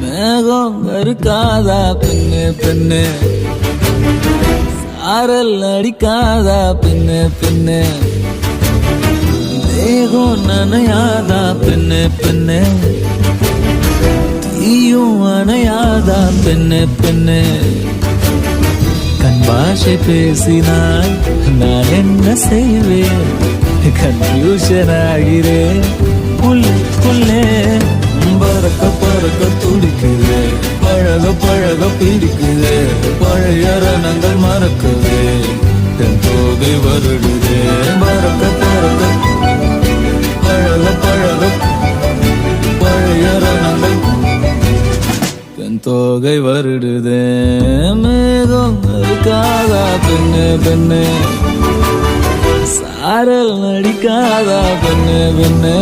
மேகம் கருக்காதா பெண்ணு பெண்ணு, சாரல் அடிக்காதா பெண்ணு பெண்ணு, தேகம் நனையாதா பெண்ணு பெண்ணு, தீயும் அணையாதா பெண்ணு பெண்ணு. கண் பாஷை பேசினால் நான் என்ன செய்வேன், கன்ஃபியூஷன் ஆகிறேன் உள்ளே. பறக்க பறக்க துடிக்குது, பழக பழக பிடிக்குது, பழைய ரணங்கள் மறக்குது, என் தோகை வருடுது. பறக்க பறக்க பழக பழக பழைய ரணங்கள் என் தோகை வருடுது. மேகம் இருக்காதா பெண்ணு பெண்ணு, சாரல் நடிக்காதா பெண்ணு பெண்ணு,